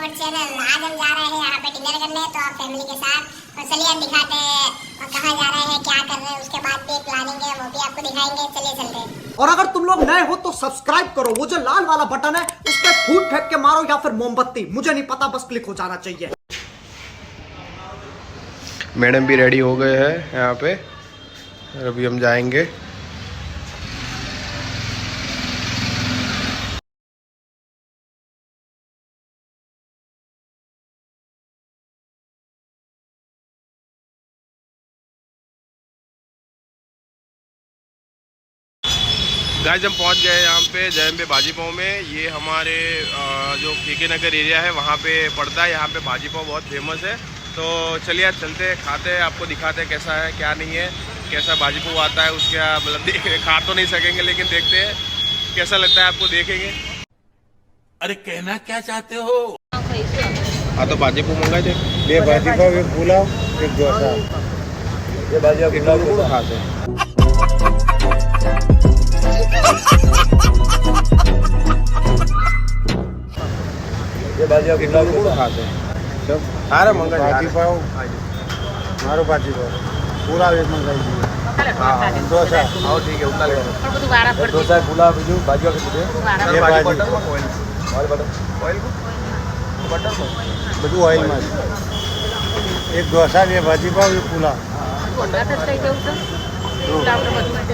फटाफट चैनल। आज हम जा रहे हैं यहाँ पे डिनर करने, तो आप फैमिली के साथ। तो चलिए हम दिखाते हैं कहाँ जा रहे हैं, क्या कर रहे हैं, उसके बाद भी प्लानिंग है वो भी आपको दिखाएंगे। चलिए चलते हैं। और अगर तुम लोग नए हो तो सब्सक्राइब करो, वो जो लाल वाला बटन है उस पर फूट फेंक के मारो या फिर मोमबत्ती, मुझे नहीं पता, बस क्लिक हो जाना चाहिए। मैडम भी रेडी हो गए हैं यहाँ पे, अभी हम जाएंगे। गाइस हम पहुंच गए यहाँ पे जयम पे भाजी पाव में। ये हमारे जो के नगर एरिया है वहाँ पे पड़ता है। यहाँ पे भाजी पाव बहुत फेमस है। तो चलिए आज चलते हैं, खाते हैं, आपको दिखाते हैं कैसा है क्या नहीं है, कैसा भाजी पाव आता है। उसके मतलब खा तो नहीं सकेंगे लेकिन देखते हैं कैसा लगता है, आपको देखेंगे। अरे कहना क्या चाहते हो? हाँ तो भाजी पाव मंगाए थे, ये भाजी पाव, एक पुलाव, एक डोसा। ये भाजी पुलाव खाते हैं। ये भाजी पुलाव खाते हैं सब सारे मंगा भाजी पाव, मारो भाजी पाव पूरा एक मंगाई दीजिए। डोसा हाँ ठीक है उतना लेंगे। डोसा पुलाव बीजू भाजी ये भाजी બધું ઓઇલમાં એક ડોસા ને ભાજી પાવ એક પુલાવ।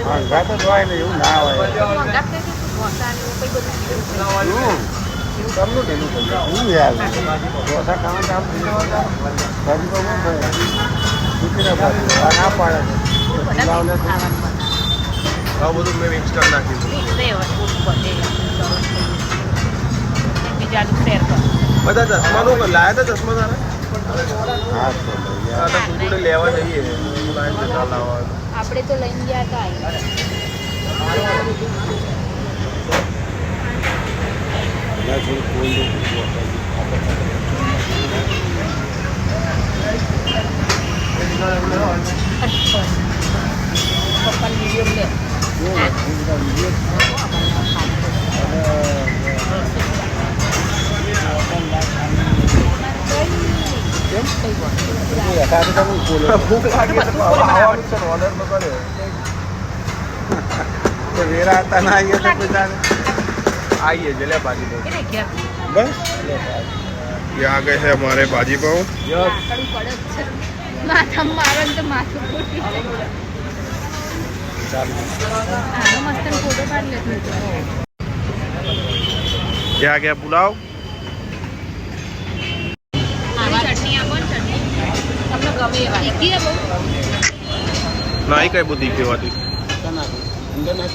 હા ઘાટ જ હોય ને, એવું ના હોય। શું યાર ડોસા ખાવા કામ ભાજી પાવ ના થાય, દુખીને ભાજી ના પાડે છે પુલાવને હા બધું મેં મિક્સ કરી નાખ્યું। બધા ચશ્મા નો લાયા હતા, ચશ્મા તારા હા તો લેવા જઈએ આપણે તો લઈને ગયા હતા। ભૂખ લાગી ઓર્ડર તો કર્યો तो मेरा आता ना आइए तो बेचारे आइए जले भाजी पाव। बस ये आ गए हैं हमारे भाजी पाव। માથા મારો તો માથું ફૂટી આનો મસ્ત ફોટો પાડી લેતો। ये आ गया पुलाव। ચટણી આપો ને, ચટણી તમને ગમે એવા તીખી બહુ नहीं कई बुद्धि की बात અહીંયા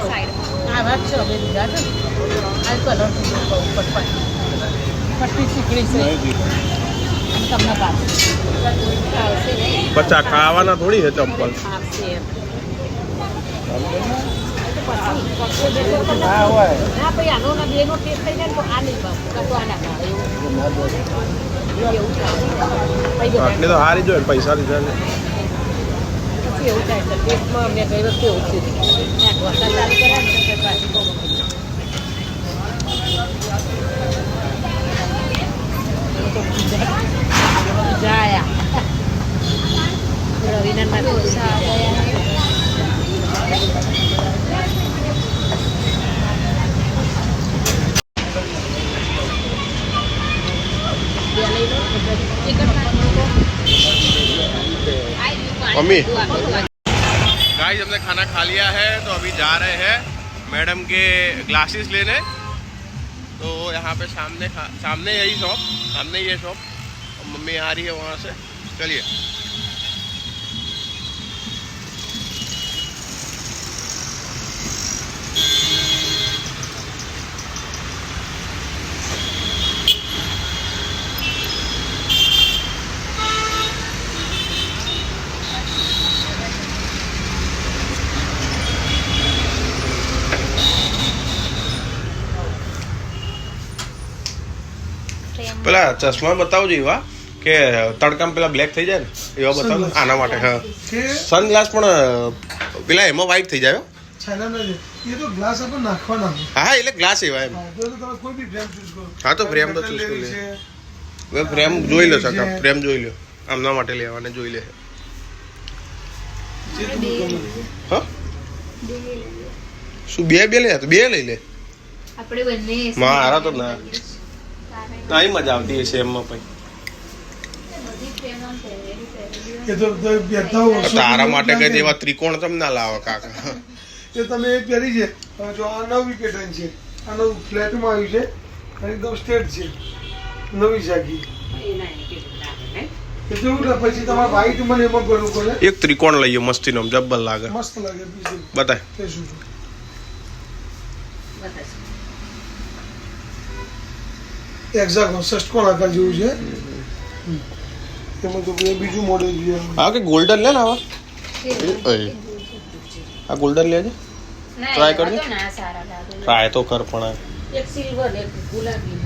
સાઈડ આ વાત છે બે લીધા છે આ કલર ઉપર પટ્ટી ચીકણી છે તમને આવશે નહીં बच्चा खावाना थोड़ी है चप्पल। આવશે ना हुआ है ના ભાઈ આનો ના બેનો ટેસ્ટ થઈ જાય તો આ નહીં ભાવ તો આ ના ભાવ એવું થાય आटले तो हारी जो है पैसा दीजा ने પછી એવું થાય છે ટેસ્ટમાં મેં કઈ વસ્તુ એવું છે ના ઢોસા ચાલુ કર્યા ને તો પાછી બહુ જાયા રવિના ના ઢોસા मम्मी गाइस हमने खाना खा लिया है तो अभी जा रहे हैं मैडम के ग्लासेस लेने। तो यहाँ पे सामने यही शॉप, सामने ये शॉप, मम्मी आ रही है वहाँ से। चलिए પેલા ચશ્મા બતાવજો એવા કે તડકામાં પેલા બ્લેક થઈ જાય ને એવા બતાવો આના માટે। હા સનગ્લાસ પણ પેલા એમાં વ્હાઈટ થઈ જાય। છાયલા ના એ તો ગ્લાસ આપણે નાખવાના હા એટલે ગ્લાસ એવા એમ તો તમે કોઈ બી ફ્રેમ ચૂઝ કરો હા તો ફ્રેમ તો ચૂઝ કરી લે હવે ફ્રેમ જોઈ લો સકા ફ્રેમ જોઈ લો આમના માટે લેવાને જોઈ લે હા શું બે લે તો બે લઈ લે આપણે બંને મારા તો ના નહીં મજા આવતી હશે એમમાં પછી એ તો પહેરતા હો તારા માટે કઈ એવા ત્રિકોણ તમે ના લાવો કાકા એ તમે એ પહેરી છે જો આ નવી પેટર્ન છે આ નવું ફ્લેટમાં આવ્યું છે અને એકદમ સ્ટ્રેટ છે નવી શાખી એ તો પછી તમારે વ્હાઈટ મને એમાં કરવું પડે એક ત્રિકોણ લઈએ મસ્તીનો જબ્બર લાગે મસ્ત લાગે બીજું બતાય કહેશું એક્ઝેક્ટ ષષ્ટકોણ આકાર જેવું છે એમાં તો બીજું મોડેલ જોઈએ હા કે ગોલ્ડન લે ને આવા આ ગોલ્ડન લેજે ટ્રાય કરજો ના સારા લાગે ટ્રાય તો કર પણ એક સિલ્વર એક ગુલાબી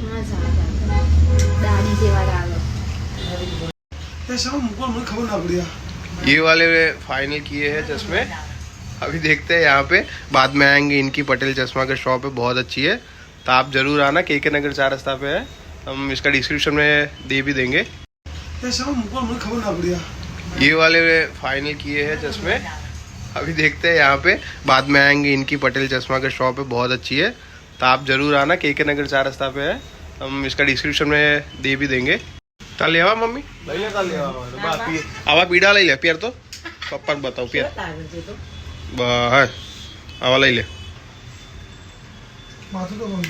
ના સારા લાગે દાડી જેવા લાગે એ सब मुझको मुझे खबर ना पड़ी ये वाले फाइनल किए हैं चश्मे अभी देखते हैं यहाँ पे बाद में आएंगे इनकी पटेल चश्मा की शॉप है बहुत अच्छी है तो आप जरूर आना के नगर 4 रास्ता पे है हम इसका डिस्क्रिप्शन में दे भी देंगे ये सब मुझको मुझे खबर ना पड़ी ये वाले फाइनल किए हैं चश्मे अभी देखते हैं यहाँ पे बाद में आएंगे इनकी पटेल चश्मा की शॉप है बहुत अच्छी है तो आप जरूर आना के नगर 4 रास्ता पे है हम इसका डिस्क्रिप्शन में दे भी देंगे ता लेवा मम्मी લઈ લે તા લેવા આવા પીડા લઈ લે પેર તો પપ્પાને બતાવ પેર બસ આવા લઈ લે माथु तो बहुत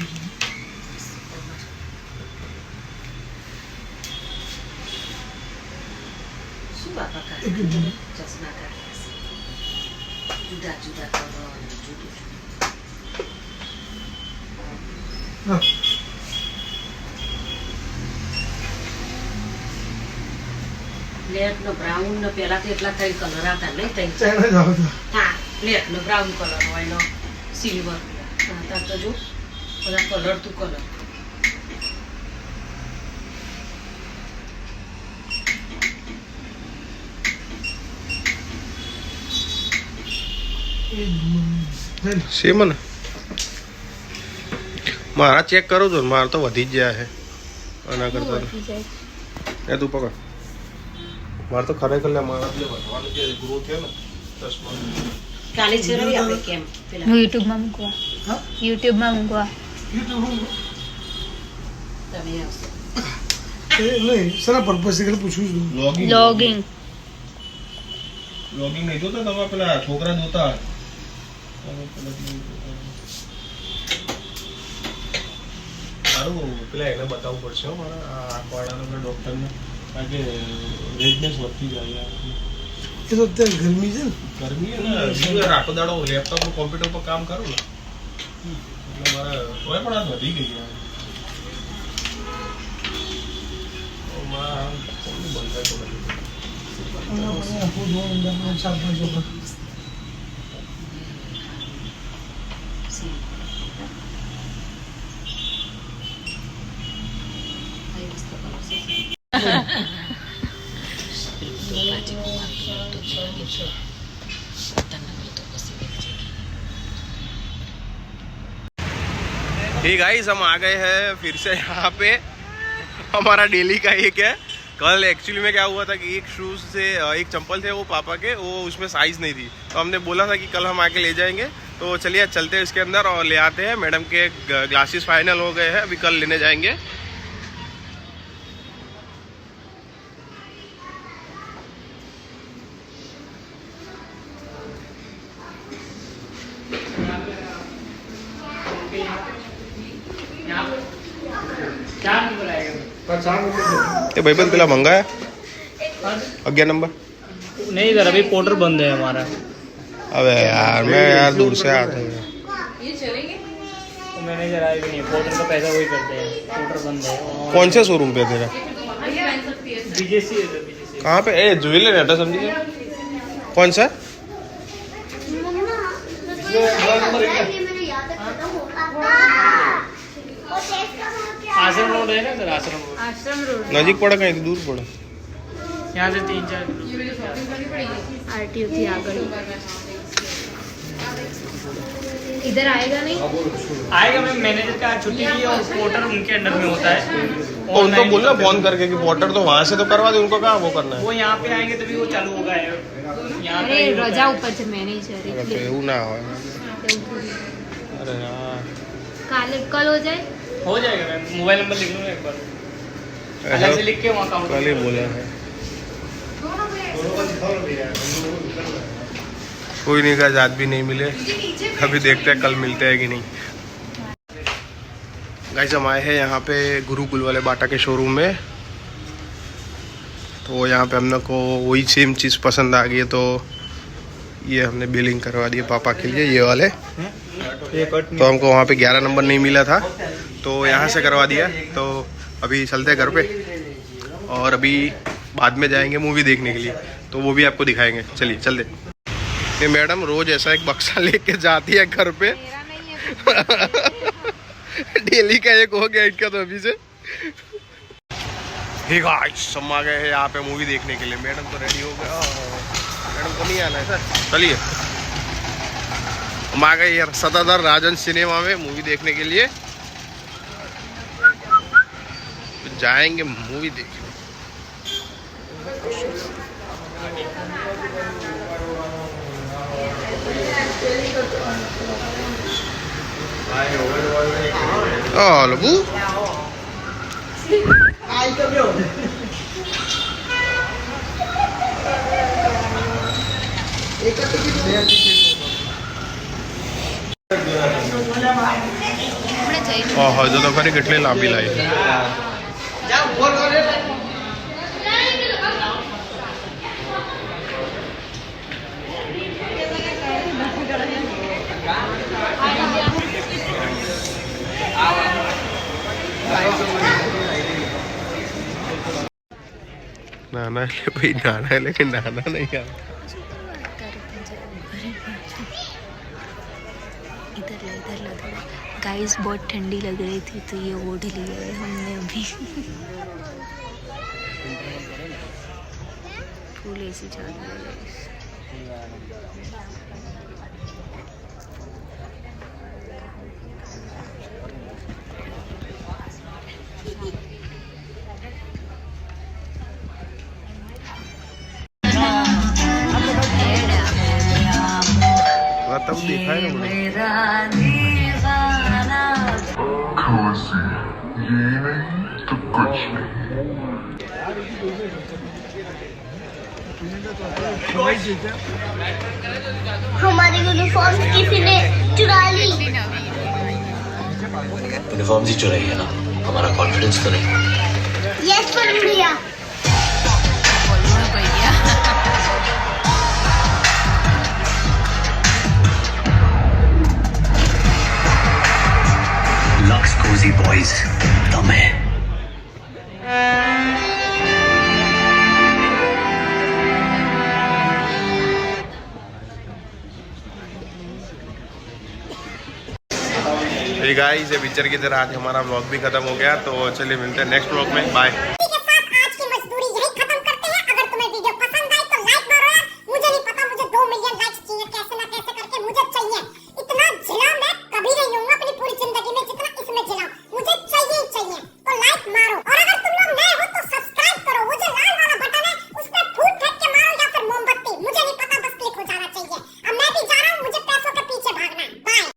શું બાપા કરે ચશ્મા કાઢ્યા જુદા જુદા કલર જુદું हाँ પ્લેટ નો બ્રાઉન નો પેલા તો એટલા કઈ કલર હતા નહીં તઈ चाइना जाओ था હા પ્લેટ નો બ્રાઉન કલર હોય નો સિલ્વર હતા તો જો બધા કલર તું કલર સેમ ને મારા ચેક કરું છું મારા તો વધી જ ગયા છે આના કરતા એ તું પકડ મારે તો ખરેખર લે મારા જે વધવાનું જે ગ્રો થયો ને ચશ્મા કાલે છે રવિ આપણે કેમ પેલા હું યુટ્યુબમાં મૂકવા हाँ યુટ્યુબમાં મૂકવા તમે આવશો नहीं सर पर्पस से पूछूं લોગિંગ લોગિંગ નહીં જોતા તમે પેલા છોકરા જોતા સારું પેલા એને બતાવવું પડશે મારા આંખવાળાના ડૉક્ટરને કારણ કે રેડનેસ વધતી જાય ये तो અત્યારે ગરમી છે ને ગરમી ને બીજું આખો દાડો લેપટોપ કોમ્પ્યુટર પર કામ કરું ને એટલે મારે તોય પણ આ વધી ગઈ યાર મારા બંધ થાય તો आपको दो अंदर 4-5 ऊपर ठीक गाइस हम आ गए हैं फिर से यहाँ पे हमारा डेली का एक है कल एक्चुअली में क्या हुआ था कि एक शूज़ से एक चंपल थे वो पापा के वो उसमें साइज़ नहीं थी तो हमने बोला था कि कल हम आके ले जाएंगे तो चलिए चलते हैं इसके अंदर और ले आते हैं मैडम के ग्लासेस फाइनल हो गए हैं अभी कल लेने जाएंगे ये भाईबंद पेला मंगाया 11 नंबर नहीं सर अभी पोर्टर बंद है हमारा अबे यार मैं यार दूर से आता हूँ तो मैनेजर आए भी नहीं पोर्टर का पैसा वही करते हैं पोर्टर बंद है कौन से शोरूम पे तेरा बीजेसी है सर बीजेसी कहाँ पे ए ज्वेलर है समझिए कौन सा आश्रम रोड है ना सर आश्रम रोड આશ્રમ રોડ नजीक पड़ा कहीं दूर पड़ा यहाँ से 3-4 किलोमीटर। आरटीओ थी आगळ इधर आएगा नहीं? आएगा मैम, मैनेजर का आज छुट्टी की है और पोर्टर उनके अंडर में होता है। तो उनको बोलना फोन करके कि पोर्टर तो वहाँ से तो करवा दे, उनको कहाँ वो करना है। वो यहाँ पे आएंगे तभी वो चालू होगा। यहाँ अरे रजा ऊपर से मैनेजर तो એવું ના હોય। अरे यार काले कल हो जाए। हो जाएगा मैम, मोबाइल नंबर लिख लो ना एक बार, अलग से लिख के वहाँ काउंट कल ही बोला है। कोई नहीं का आज भी नहीं मिले, अभी देखते हैं कल मिलते हैं कि नहीं। गाइस हम आए हैं यहाँ पे गुरुकुल वाले बाटा के शोरूम में, तो यहाँ पे हमने को वही सेम चीज़ पसंद आ गई है, तो ये हमने बिलिंग करवा दी है पापा के लिए, ये वाले। तो हमको वहाँ पे 11 नंबर नहीं मिला था, तो यहाँ से करवा दिया। तो अभी चलते हैं घर पे, और अभी बाद में जाएंगे मूवी देखने के लिए, तो वो भी आपको दिखाएंगे। चलिए चलते। ये मैडम रोज ऐसा एक बक्सा लेके जाती है घर पे। डेली का एक हो गया इनका तो अभी से। हे गाइस हम आ गए हैं यहाँ पे मूवी देखने के लिए। मैडम तो रेडी हो गया, मैडम को नहीं आना है सर। चलिए हम आ गए यार सताधार राजन सिनेमा में मूवी देखने के लिए, तो जाएंगे मूवी देखने। लबू હજુ તો ખરી કેટલી લાંબી લાઈ। नाना ले भाई, नाना लेकिन नाना नहीं आ। इधर गाइस बहुत ठंडी लग रही थी, तो ये ओढ़ लिया है हमने अभी। फुल एसी चालू है गाइस। तब दिखाए ना मुझे। ये नहीं तो कुछ नहीं। हमारी यूनिफॉर्म किसी ने चुरा ली। यूनिफॉर्म ही चुराई है ना, हमारा कॉन्फिडेंस तो नहीं। यस पर भैया। लक्स कोजी बॉयज दम है। गाइस ये पिक्चर की तरह आज हमारा व्लॉग भी खत्म हो गया, तो चलिए मिलते हैं नेक्स्ट व्लॉग में। बाय।